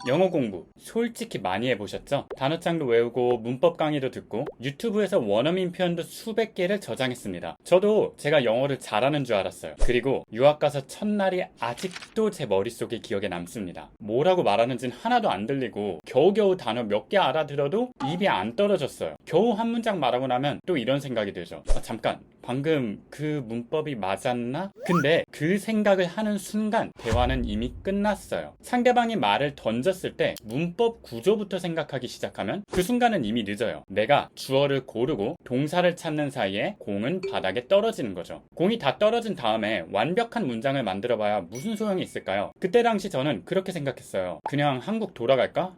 영어 공부 솔직히 많이 해보셨죠? 단어장도 외우고 문법 강의도 듣고 유튜브에서 원어민 표현도 수백 개를 저장했습니다. 저도 제가 영어를 잘하는 줄 알았어요. 그리고 유학 가서 첫날이 아직도 제 머릿속에 기억에 남습니다. 뭐라고 말하는지는 하나도 안 들리고 겨우겨우 단어 몇 개 알아들어도 입이 안 떨어졌어요. 겨우 한 문장 말하고 나면 또 이런 생각이 들죠. 잠깐, 방금 그 문법이 맞았나? 근데 그 생각을 하는 순간 대화는 이미 끝났어요. 상대방이 말을 던졌을 때 문법 구조부터 생각하기 시작하면 그 순간은 이미 늦어요. 내가 주어를 고르고 동사를 찾는 사이에 공은 바닥에 떨어지는 거죠. 공이 다 떨어진 다음에 완벽한 문장을 만들어봐야 무슨 소용이 있을까요? 그때 당시 저는 그렇게 생각했어요. 그냥 한국 돌아갈까?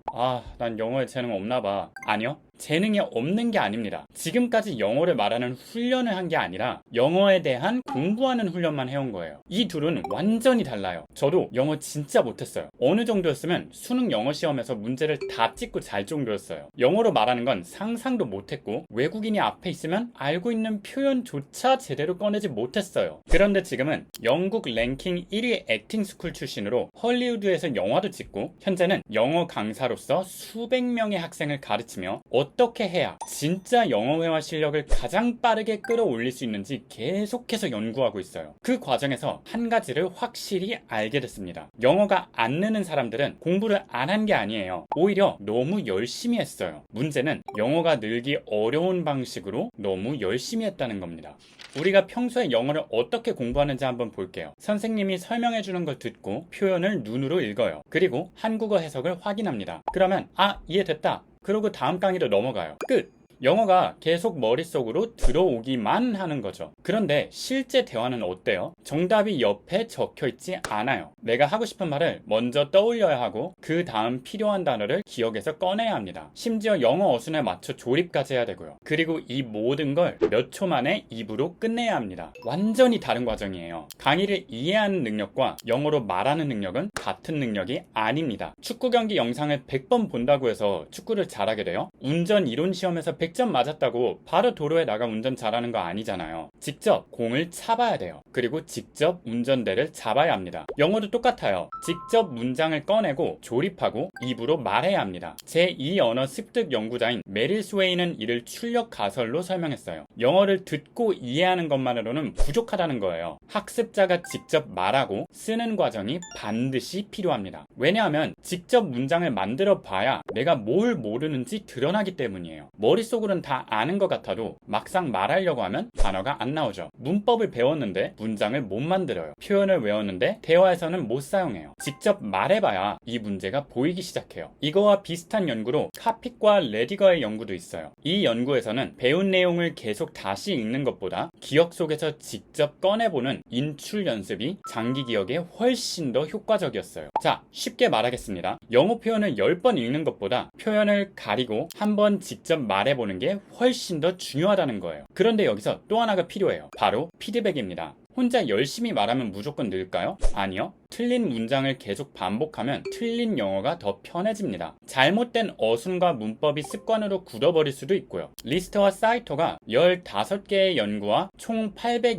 난 영어에 재능 없나 봐. 아니요. 재능이 없는 게 아닙니다. 지금까지 영어를 말하는 훈련을 한 게 아니라 영어에 대한 공부하는 훈련만 해온 거예요. 이 둘은 완전히 달라요. 저도 영어 진짜 못했어요. 어느 정도였으면 수능 영어 시험에서 문제를 다 찍고 잘 정도였어요. 영어로 말하는 건 상상도 못했고 외국인이 앞에 있으면 알고 있는 표현조차 제대로 꺼내지 못했어요. 그런데 지금은 영국 랭킹 1위 액팅 스쿨 출신으로 헐리우드에서 영화도 찍고 현재는 영어 강사로서 수백 명의 학생을 가르치며 어떻게 해야 진짜 영어 회화 실력을 가장 빠르게 끌어올릴 수 있는지 계속해서 연구하고 있어요. 그 과정에서 한 가지를 확실히 알게 됐습니다. 영어가 안 느는 사람들은 공부를 안 한 게 아니에요. 오히려 너무 열심히 했어요. 문제는 영어가 늘기 어려운 방식으로 너무 열심히 했다는 겁니다. 우리가 평소에 영어를 어떻게 공부하는지 한번 볼게요. 선생님이 설명해 주는 걸 듣고 표현을 눈으로 읽어요. 그리고 한국어 해석을 확인합니다. 그러면 이해됐다. 그러고 다음 강의로 넘어가요. 끝! 영어가 계속 머릿속으로 들어오기만 하는 거죠. 그런데 실제 대화는 어때요? 정답이 옆에 적혀 있지 않아요. 내가 하고 싶은 말을 먼저 떠올려야 하고 그 다음 필요한 단어를 기억해서 꺼내야 합니다. 심지어 영어 어순에 맞춰 조립까지 해야 되고요. 그리고 이 모든 걸 몇 초 만에 입으로 끝내야 합니다. 완전히 다른 과정이에요. 강의를 이해하는 능력과 영어로 말하는 능력은 같은 능력이 아닙니다. 축구 경기 영상을 100번 본다고 해서 축구를 잘하게 돼요? 운전 이론 시험에서 100점 맞았다고 바로 도로에 나가 운전 잘하는 거 아니잖아요. 직접 공을 차봐야 돼요. 그리고 직접 운전대를 잡아야 합니다. 영어도 똑같아요. 직접 문장을 꺼내고 조립하고 입으로 말해야 합니다. 제2 언어 습득 연구자인 메릴 스웨이는 이를 출력 가설로 설명했어요. 영어를 듣고 이해하는 것만으로는 부족하다는 거예요. 학습자가 직접 말하고 쓰는 과정이 반드시 필요합니다. 왜냐하면 직접 문장을 만들어 봐야 내가 뭘 모르는지 드러나기 때문이에요. 머릿속으로는 다 아는 것 같아도 막상 말하려고 하면 단어가 안 나오죠. 문법을 배웠는데 문장을 못 만들어요. 표현을 외웠는데 대화에서는 못 사용해요. 직접 말해봐야 이 문제가 보이기 시작해요. 이거와 비슷한 연구로 카픽과 레디거의 연구도 있어요. 이 연구에서는 배운 내용을 계속 다시 읽는 것보다 기억 속에서 직접 꺼내보는 인출 연습이 장기 기억에 훨씬 더 효과적이었어요. 자, 쉽게 말하겠습니다. 영어 표현을 10번 읽는 것보다 표현을 가리고 한번 직접 말해보는 게 훨씬 더 중요하다는 거예요. 그런데 여기서 또 하나가 필요해요. 바로 피드백입니다. 혼자 열심히 말하면 무조건 늘까요? 아니요. 틀린 문장을 계속 반복하면 틀린 영어가 더 편해집니다. 잘못된 어순과 문법이 습관으로 굳어버릴 수도 있고요. 리스트와 사이토가 15개의 연구와 총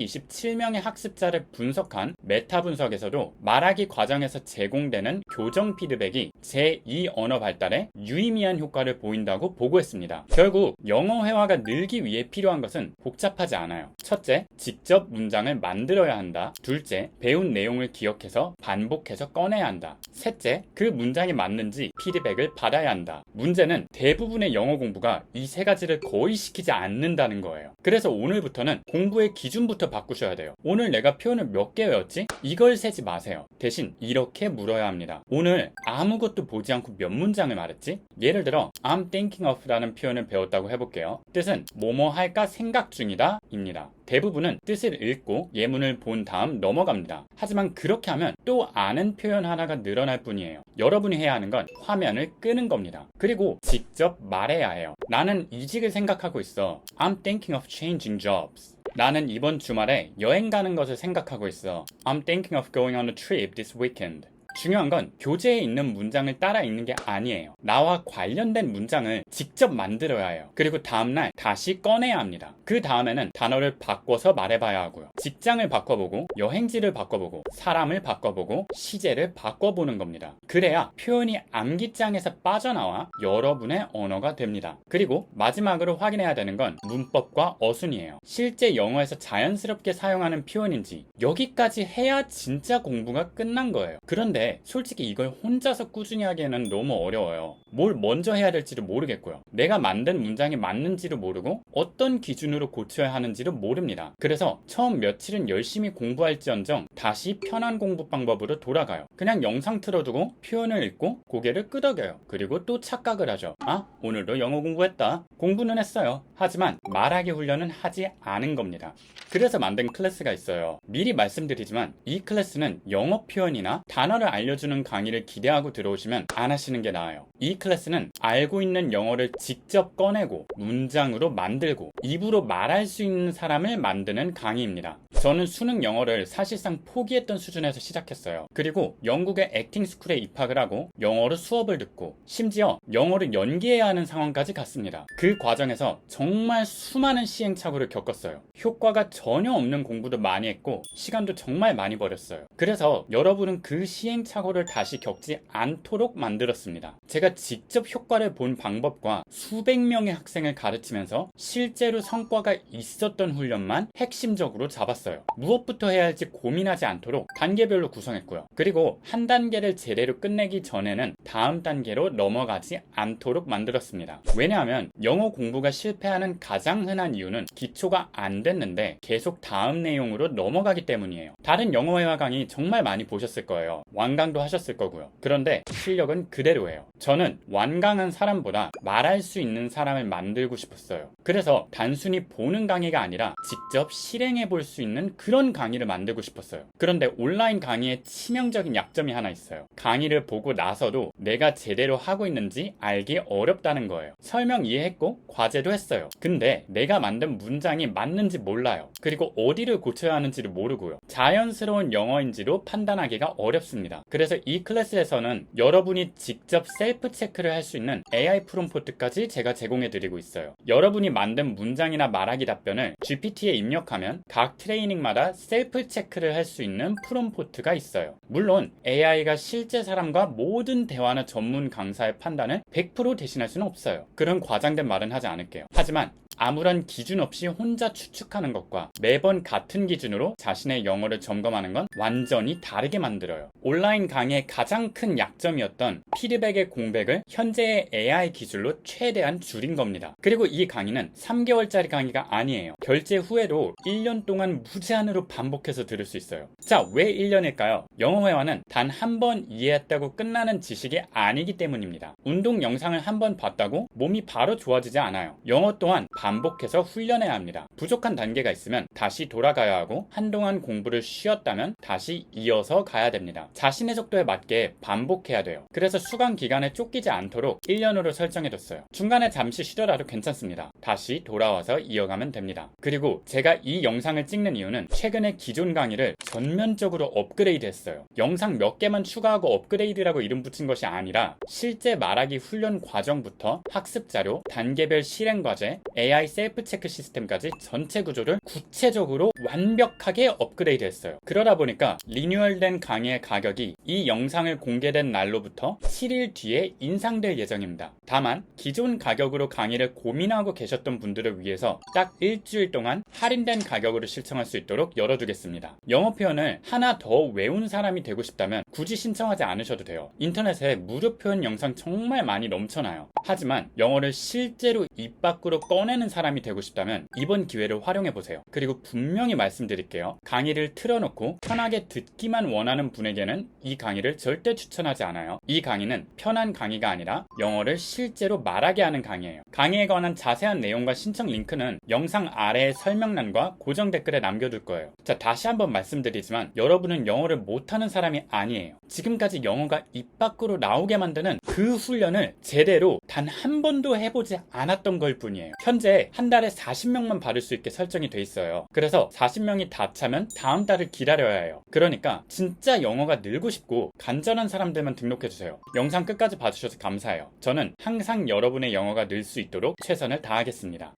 827명의 학습자를 분석한 메타 분석에서도 말하기 과정에서 제공되는 교정 피드백이 제2 언어 발달에 유의미한 효과를 보인다고 보고했습니다. 결국 영어 회화가 늘기 위해 필요한 것은 복잡하지 않아요. 첫째, 직접 문장을 만들어야 한다. 둘째, 배운 내용을 기억해서 반복해서 꺼내야 한다. 셋째, 그 문장이 맞는지 피드백을 받아야 한다. 문제는 대부분의 영어 공부가 이 세 가지를 거의 시키지 않는다는 거예요. 그래서 오늘부터는 공부의 기준부터 바꾸셔야 돼요. 오늘 내가 표현을 몇 개 외웠지? 이걸 세지 마세요. 대신 이렇게 물어야 합니다. 오늘 아무것도 보지 않고 몇 문장을 말했지? 예를 들어 I'm thinking of 라는 표현을 배웠다고 해볼게요. 뜻은 뭐뭐 할까 생각 중이다 입니다. 대부분은 뜻을 읽고 예문을 본 다음 넘어갑니다. 하지만 그렇게 하면 또 아는 표현 하나가 늘어날 뿐이에요. 여러분이 해야 하는 건 화면을 끄는 겁니다. 그리고 직접 말해야 해요. 나는 이직을 생각하고 있어. I'm thinking of changing jobs. 나는 이번 주말에 여행 가는 것을 생각하고 있어. I'm thinking of going on a trip this weekend. 중요한 건 교재에 있는 문장을 따라 읽는 게 아니에요. 나와 관련된 문장을 직접 만들어야 해요. 그리고 다음날 다시 꺼내야 합니다. 그 다음에는 단어를 바꿔서 말해봐야 하고요. 직장을 바꿔보고 여행지를 바꿔보고 사람을 바꿔보고 시제를 바꿔보는 겁니다. 그래야 표현이 암기장에서 빠져나와 여러분의 언어가 됩니다. 그리고 마지막으로 확인해야 되는 건 문법과 어순이에요. 실제 영어에서 자연스럽게 사용하는 표현인지 여기까지 해야 진짜 공부가 끝난 거예요. 그런데 솔직히 이걸 혼자서 꾸준히 하기에는 너무 어려워요. 뭘 먼저 해야 될지를 모르겠고요. 내가 만든 문장이 맞는지를 모르고 어떤 기준으로 고쳐야 하는지를 모릅니다. 그래서 처음 며칠은 열심히 공부할지언정 다시 편한 공부 방법으로 돌아가요. 그냥 영상 틀어두고 표현을 읽고 고개를 끄덕여요. 그리고 또 착각을 하죠. 아, 오늘도 영어 공부했다. 공부는 했어요. 하지만 말하기 훈련은 하지 않은 겁니다. 그래서 만든 클래스가 있어요. 미리 말씀드리지만 이 클래스는 영어 표현이나 단어를 알려주는 강의를 기대하고 들어오시면 안 하시는 게 나아요. 이 클래스는 알고 있는 영어를 직접 꺼내고 문장으로 만들고 입으로 말할 수 있는 사람을 만드는 강의입니다. 저는 수능 영어를 사실상 포기했던 수준에서 시작했어요. 그리고 영국의 액팅 스쿨에 입학을 하고 영어로 수업을 듣고 심지어 영어를 연기해야 하는 상황까지 갔습니다. 그 과정에서 정말 수많은 시행착오를 겪었어요. 효과가 전혀 없는 공부도 많이 했고 시간도 정말 많이 버렸어요. 그래서 여러분은 그 시행착오를 다시 겪지 않도록 만들었습니다. 제가 직접 효과를 본 방법과 수백 명의 학생을 가르치면서 실제로 성과가 있었던 훈련만 핵심적으로 잡았어요. 무엇부터 해야 할지 고민하지 않도록 단계별로 구성했고요. 그리고 한 단계를 제대로 끝내기 전에는 다음 단계로 넘어가지 않도록 만들었습니다. 왜냐하면 영어 공부가 실패하는 가장 흔한 이유는 기초가 안 됐는데 계속 다음 내용으로 넘어가기 때문이에요. 다른 영어 회화 강의 정말 많이 보셨을 거예요. 완강도 하셨을 거고요. 그런데 실력은 그대로예요. 저는 완강한 사람보다 말할 수 있는 사람을 만들고 싶었어요. 그래서 단순히 보는 강의가 아니라 직접 실행해 볼 수 있는 그런 강의를 만들고 싶었어요. 그런데 온라인 강의의 치명적인 약점이 하나 있어요. 강의를 보고 나서도 내가 제대로 하고 있는지 알기 어렵다는 거예요. 설명 이해했고 과제도 했어요. 근데 내가 만든 문장이 맞는지 몰라요. 그리고 어디를 고쳐야 하는지를 모르고요. 자연스러운 영어인지도 판단하기가 어렵습니다. 그래서 이 클래스에서는 여러분이 직접 셀프 체크를 할 수 있는 AI 프롬프트까지 제가 제공해 드리고 있어요. 여러분이 만든 문장이나 말하기 답변을 GPT에 입력하면 각 트레이닝마다 셀프 체크를 할 수 있는 프롬프트가 있어요. 물론 AI가 실제 사람과 모든 대화나 전문 강사의 판단을 100% 대신할 수는 없어요. 그런 과장된 말은 하지 않을게요. 하지만 아무런 기준 없이 혼자 추측하는 것과 매번 같은 기준으로 자신의 영어를 점검하는 건 완전히 다르게 만들어요. 온라인 강의의 가장 큰 약점이었던 피드백의 공백을 현재의 AI 기술로 최대한 줄인 겁니다. 그리고 이 강의는 3개월짜리 강의가 아니에요. 결제 후에도 1년 동안 무제한으로 반복해서 들을 수 있어요. 자, 왜 1년일까요? 영어 회화는 단 한 번 이해했다고 끝나는 지식이 아니기 때문입니다. 운동 영상을 한 번 봤다고 몸이 바로 좋아지지 않아요. 영어 또한 반복해서 훈련해야 합니다. 부족한 단계가 있으면 다시 돌아가야 하고 한동안 공부를 쉬었다면 다시 이어서 가야 됩니다. 자신의 속도에 맞게 반복해야 돼요. 그래서 수강 기간에 쫓기지 않도록 1년으로 설정해뒀어요. 중간에 잠시 쉬더라도 괜찮습니다. 다시 돌아와서 이어가면 됩니다. 그리고 제가 이 영상을 찍는 이유는 최근에 기존 강의를 전면적으로 업그레이드 했어요. 영상 몇 개만 추가하고 업그레이드라고 이름 붙인 것이 아니라 실제 말하기 훈련 과정부터 학습 자료, 단계별 실행 과제, AI 셀프 체크 시스템까지 전체 구조를 구체적으로 완벽하게 업그레이드 했어요. 그러다 보니까 리뉴얼된 강의의 가격이 이 영상을 공개된 날로부터 7일 뒤에 인상될 예정입니다. 다만 기존 가격으로 강의를 고민하고 계셨던 분들을 위해서 딱 일주일 동안 할인된 가격으로 신청할 수 있도록 열어두겠습니다. 영어 표현을 하나 더 외운 사람이 되고 싶다면 굳이 신청하지 않으셔도 돼요. 인터넷에 무료 표현 영상 정말 많이 넘쳐나요. 하지만 영어를 실제로 입 밖으로 꺼내는 사람이 되고 싶다면 이번 기회를 활용해보세요. 그리고 분명히 말씀드릴게요. 강의를 틀어놓고 편하게 듣기만 원하는 분에게는 이 강의를 절대 추천하지 않아요. 이 강의는 편한 강의가 아니라 영어를 실제로 말하게 하는 강의예요. 강의에 관한 자세한 내용과 신청 링크는 영상 아래의 설명란과 고정 댓글에 남겨둘 거예요. 자, 다시 한번 말씀드리지만 여러분은 영어를 못하는 사람이 아니에요. 지금까지 영어가 입 밖으로 나오게 만드는 그 훈련을 제대로 단 한 번도 해보지 않았던 걸 뿐이에요. 현재 한 달에 40명만 받을 수 있게 설정이 돼 있어요. 그래서 40명이 다 차면 다음 달을 기다려야 해요. 그러니까 진짜 영어가 늘고 싶고 간절한 사람들만 등록해주세요. 영상 끝까지 봐주셔서 감사해요. 저는 항상 여러분의 영어가 늘 수 있도록 최선을 다하겠습니다.